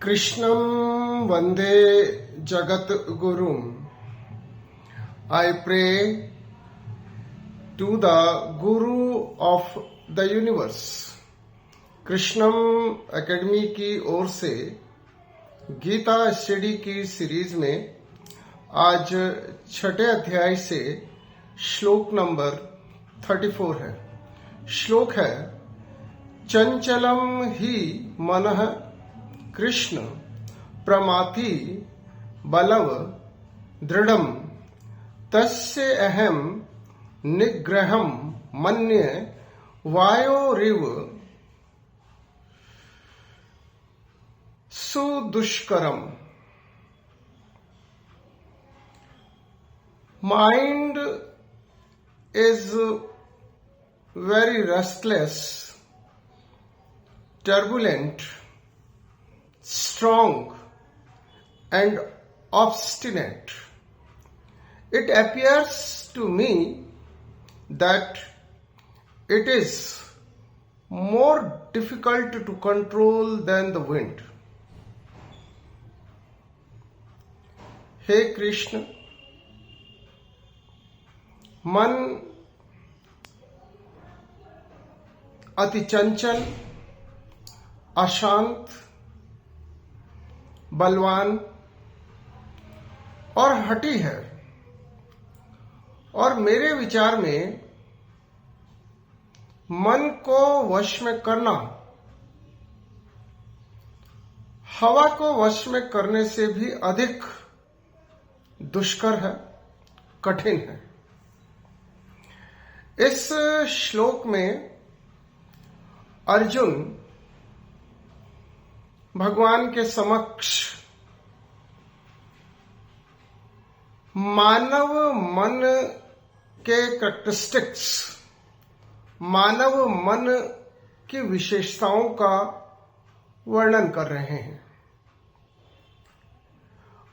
कृष्णं वंदे जगत गुरुम. I pray to the Guru of the universe. Krishnam academy की ओर से गीता स्टडी की सीरीज में आज छठे अध्याय से श्लोक नंबर 34 है. श्लोक है, चंचलम ही मनः कृष्ण प्रमाथि बलव दृढ़म तस्य अहम निग्रहम मन्ये वायोरिव सुदुष्करम. Mind is very restless, turbulent, strong and obstinate. It appears to me that it is more difficult to control than the wind. हे कृष्ण, मन अति चंचल, अशांत, बलवान और हठी है, और मेरे विचार में मन को वश में करना हवा को वश में करने से भी अधिक दुष्कर है, कठिन है. इस श्लोक में अर्जुन भगवान के समक्ष मानव मन के कैरेक्टरिस्टिक्स, मानव मन की विशेषताओं का वर्णन कर रहे हैं.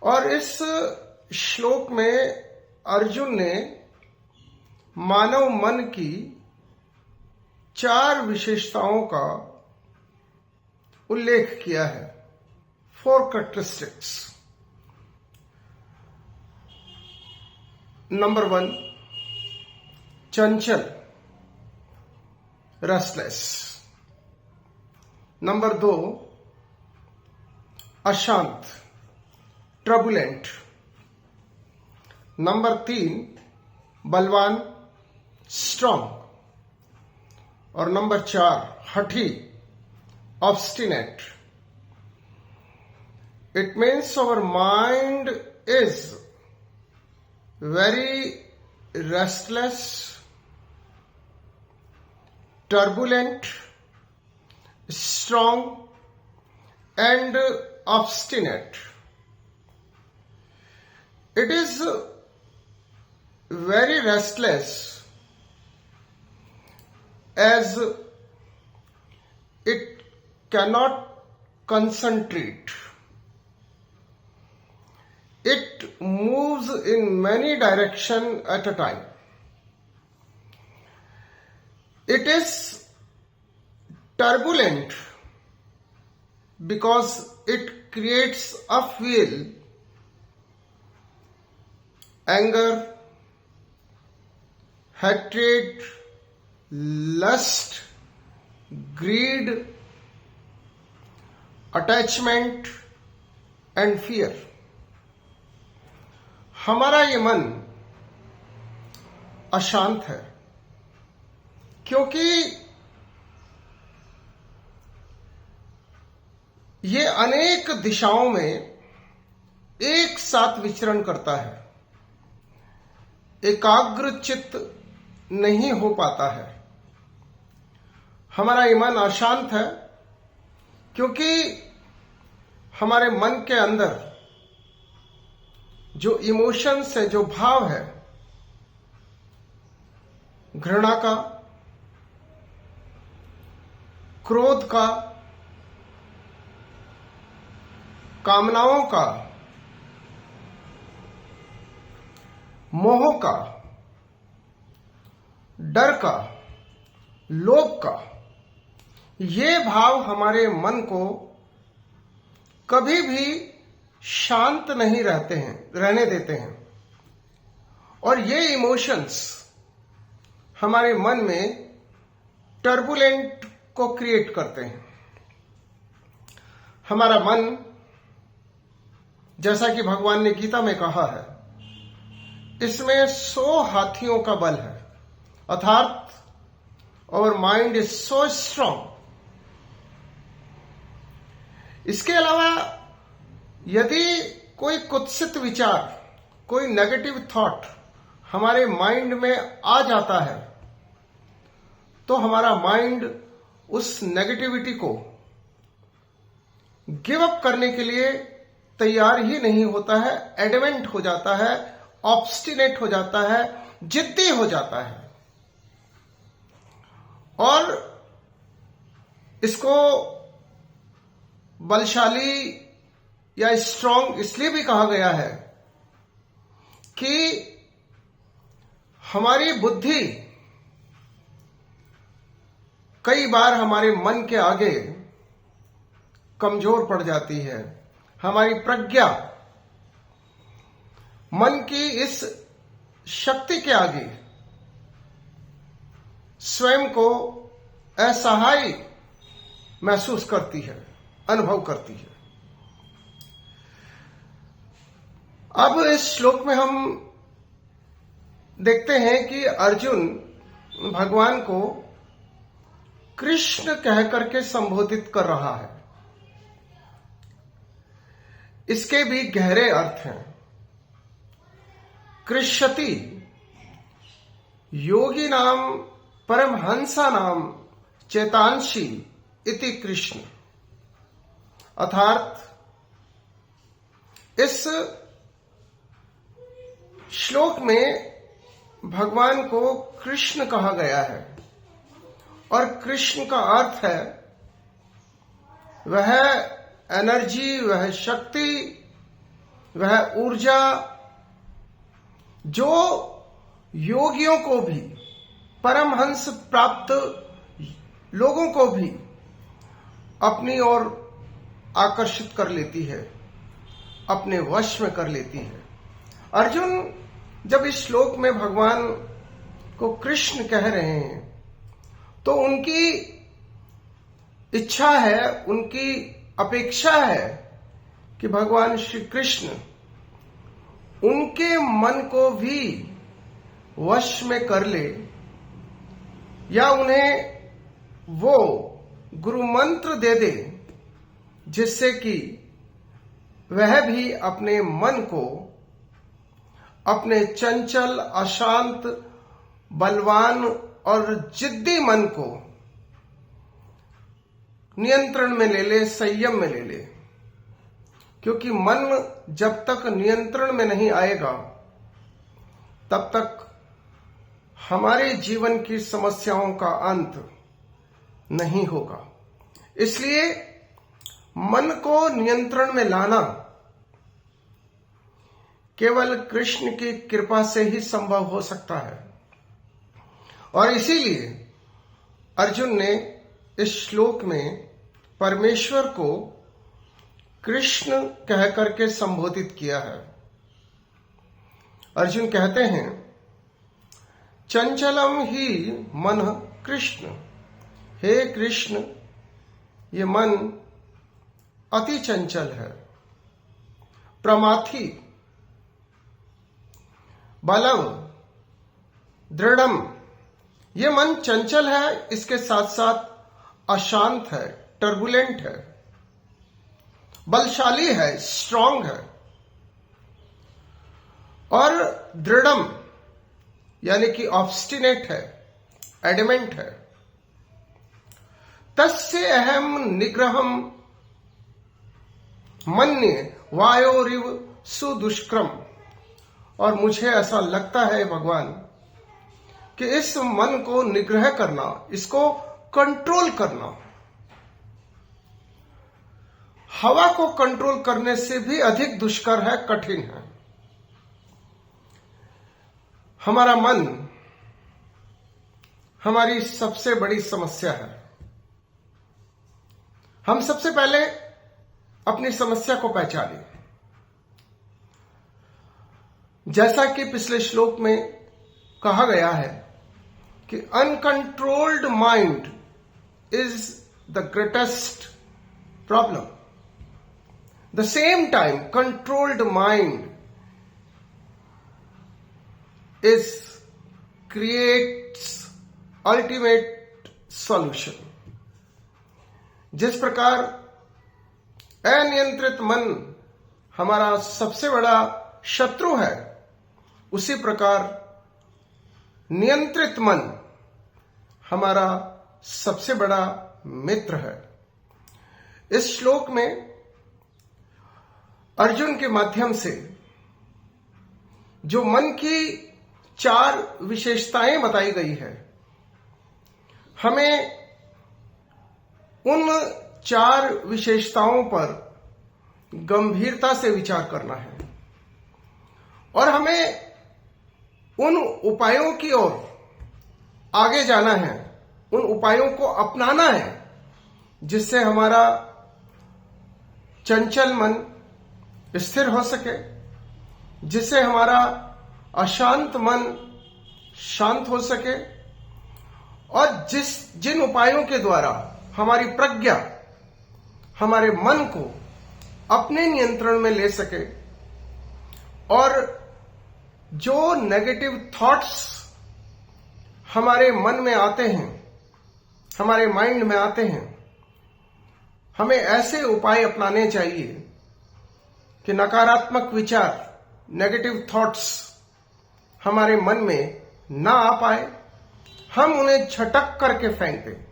और इस श्लोक में अर्जुन ने मानव मन की 4 विशेषताओं का उल्लेख किया है. 4 कैरेक्टरिस्टिक्स. नंबर 1, चंचल, रेस्टलेस. नंबर 2, अशांत, ट्रबुलेंट. नंबर 3, बलवान, स्ट्रॉन्ग. और नंबर 4, हठी, obstinate. It means our mind is very restless, turbulent, strong and obstinate. It is very restless as it cannot concentrate. It moves in many directions at a time. It is turbulent because it creates upheaval, anger, hatred, lust, greed, attachment and fear. हमारा ये मन अशांत है क्योंकि ये अनेक दिशाओं में एक साथ विचरण करता है, एकाग्र चित्त नहीं हो पाता है. हमारा ये मन अशांत है क्योंकि हमारे मन के अंदर जो इमोशंस है, जो भाव है, घृणा का, क्रोध का, कामनाओं का, मोह का, डर का, लोभ का, ये भाव हमारे मन को कभी भी शांत नहीं रहने देते हैं। और ये इमोशंस हमारे मन में टर्बुलेंट को क्रिएट करते हैं। हमारा मन, जैसा कि भगवान ने गीता में कहा है, इसमें 100 हाथियों का बल है, अर्थात our mind is so strong. इसके अलावा यदि कोई कुत्सित विचार, कोई नेगेटिव थॉट हमारे माइंड में आ जाता है, तो हमारा माइंड उस नेगेटिविटी को गिव अप करने के लिए तैयार ही नहीं होता है, एडमेंट हो जाता है, ऑब्स्टिनेट हो जाता है, जिद्दी हो जाता है। और इसको बलशाली या स्ट्रांग इसलिए भी कहा गया है कि हमारी बुद्धि कई बार हमारे मन के आगे कमजोर पड़ जाती है। हमारी प्रज्ञा मन की इस शक्ति के आगे स्वयं को असहाय महसूस करती है, अनुभव करती है। अब इस श्लोक में हम देखते हैं कि अर्जुन भगवान को कृष्ण कहकर के संबोधित कर रहा है। इसके भी गहरे अर्थ हैं। कृष्यति योगी नाम परमहंसा नाम चेतांशी इति कृष्ण, अर्थात इस श्लोक में भगवान को कृष्ण कहा गया है। और कृष्ण का अर्थ है वह एनर्जी, वह शक्ति, वह ऊर्जा जो योगियों को भी, परमहंस प्राप्त लोगों को भी अपनी ओर आकर्षित कर लेती है, अपने वश में कर लेती है। अर्जुन जब इस श्लोक में भगवान को कृष्ण कह रहे हैं, तो उनकी इच्छा है, उनकी अपेक्षा है कि भगवान श्री कृष्ण उनके मन को भी वश में कर ले, या उन्हें वो गुरु मंत्र दे दे, जिससे कि वह भी अपने मन को, अपने चंचल, अशांत, बलवान और जिद्दी मन को नियंत्रण में ले ले, संयम में ले ले। क्योंकि मन जब तक नियंत्रण में नहीं आएगा, तब तक हमारे जीवन की समस्याओं का अंत नहीं होगा। इसलिए मन को नियंत्रण में लाना केवल कृष्ण की कृपा से ही संभव हो सकता है। और इसीलिए अर्जुन ने इस श्लोक में परमेश्वर को कृष्ण कह करके संबोधित किया है। अर्जुन कहते हैं, चंचलम ही मन कृष्ण, हे कृष्ण ये मन अति चंचल है, प्रमाथी, बलव, दृढ़म। ये मन चंचल है, इसके साथ साथ अशांत है, टर्बुलेंट है, बलशाली है, स्ट्रांग है, और दृढ़म यानी कि ऑब्स्टिनेट है, एडमेंट है। तस्य अहम निग्रहम मन्ये वायोरिव सुदुष्क्रम। और मुझे ऐसा लगता है भगवान कि इस मन को निग्रह करना, इसको कंट्रोल करना, हवा को कंट्रोल करने से भी अधिक दुष्कर है, कठिन है। हमारा मन हमारी सबसे बड़ी समस्या है। हम सबसे पहले अपनी समस्या को पहचाने। जैसा कि पिछले श्लोक में कहा गया है कि uncontrolled mind is the greatest problem. The same time controlled mind is creates ultimate solution. जिस प्रकार अनियंत्रित मन हमारा सबसे बड़ा शत्रु है, उसी प्रकार नियंत्रित मन हमारा सबसे बड़ा मित्र है। इस श्लोक में अर्जुन के माध्यम से जो मन की 4 विशेषताएं बताई गई है, हमें उन 4 विशेषताओं पर गंभीरता से विचार करना है और हमें उन उपायों की ओर आगे जाना है, उन उपायों को अपनाना है जिससे हमारा चंचल मन स्थिर हो सके, जिससे हमारा अशांत मन शांत हो सके और जिन उपायों के द्वारा हमारी प्रज्ञा हमारे मन को अपने नियंत्रण में ले सके और जो नेगेटिव थॉट्स हमारे मन में आते हैं, हमारे माइंड में आते हैं, हमें ऐसे उपाय अपनाने चाहिए कि नकारात्मक विचार, नेगेटिव थॉट्स हमारे मन में ना आ पाए, हम उन्हें झटक करके फेंक दें।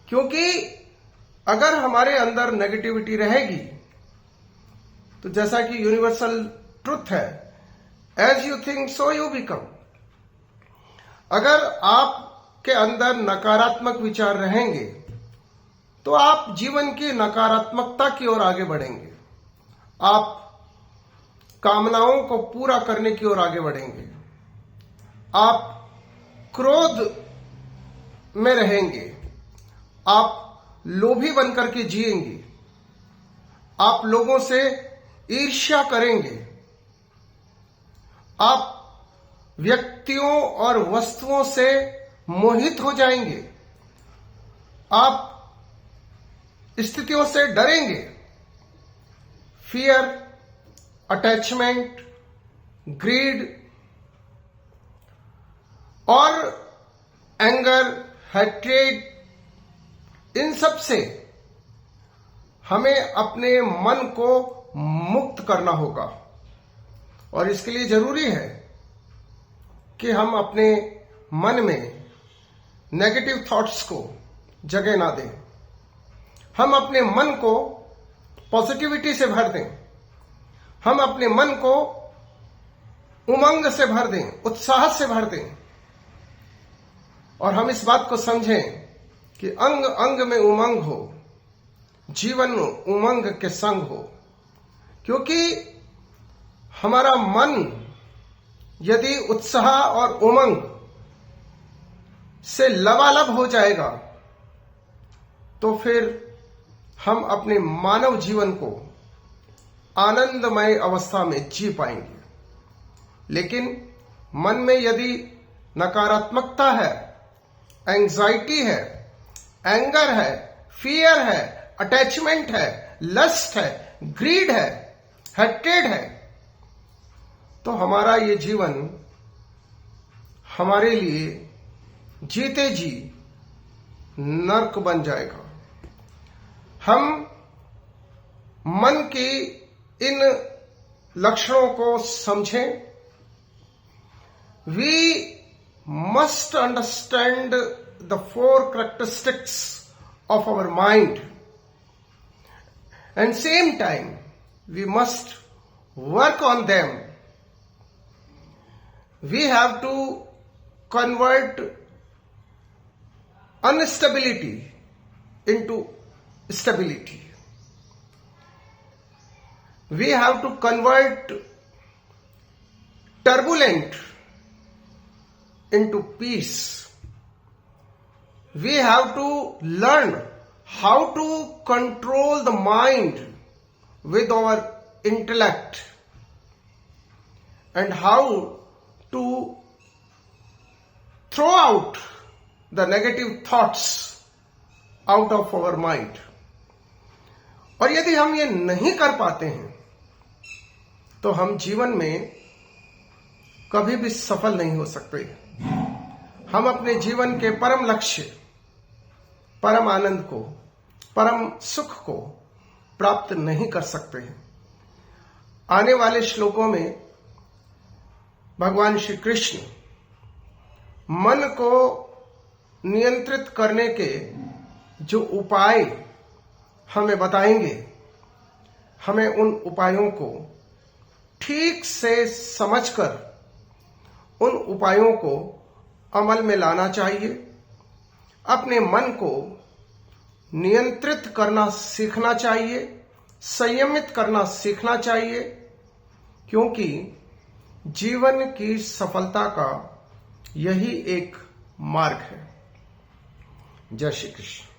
क्योंकि अगर हमारे अंदर नेगेटिविटी रहेगी तो जैसा कि यूनिवर्सल ट्रुथ है, as you think so you become. अगर आपके अंदर नकारात्मक विचार रहेंगे तो आप जीवन की नकारात्मकता की ओर आगे बढ़ेंगे, आप कामनाओं को पूरा करने की ओर आगे बढ़ेंगे, आप क्रोध में रहेंगे, आप लोभी बनकर के जिएंगे, आप लोगों से ईर्ष्या करेंगे, आप व्यक्तियों और वस्तुओं से मोहित हो जाएंगे, आप स्थितियों से डरेंगे। फियर, अटैचमेंट, ग्रीड और एंगर, हेट्रेड, इन सब से हमें अपने मन को मुक्त करना होगा और इसके लिए जरूरी है कि हम अपने मन में नेगेटिव थॉट्स को जगह ना दें, हम अपने मन को पॉजिटिविटी से भर दें, हम अपने मन को उमंग से भर दें, उत्साह से भर दें और हम इस बात को समझें कि अंग अंग में उमंग हो, जीवन उमंग के संग हो। क्योंकि हमारा मन यदि उत्साह और उमंग से लबालब हो जाएगा तो फिर हम अपने मानव जीवन को आनंदमय अवस्था में जी पाएंगे। लेकिन मन में यदि नकारात्मकता है, एंजाइटी है, एंगर है, फियर है, अटैचमेंट है, लस्ट है, ग्रीड है, हेट्रेड है, तो हमारा ये जीवन हमारे लिए जीते जी नर्क बन जाएगा। हम मन की इन लक्षणों को समझें। We must understand the 4 characteristics of our mind, and same time we must work on them. We have to convert instability into stability. We have to convert turbulent into peace. We have to learn how to control the mind with our intellect and how to throw out the negative thoughts out of our mind. और यदि हम ये नहीं कर पाते हैं तो हम जीवन में कभी भी सफल नहीं हो सकते। हम अपने जीवन के परम लक्ष्य, परम आनंद को, परम सुख को प्राप्त नहीं कर सकते हैं। आने वाले श्लोकों में भगवान श्री कृष्ण मन को नियंत्रित करने के जो उपाय हमें बताएंगे, हमें उन उपायों को ठीक से समझकर उन उपायों को अमल में लाना चाहिए। अपने मन को नियंत्रित करना सीखना चाहिए, संयमित करना सीखना चाहिए, क्योंकि जीवन की सफलता का यही एक मार्ग है। जय श्री कृष्ण।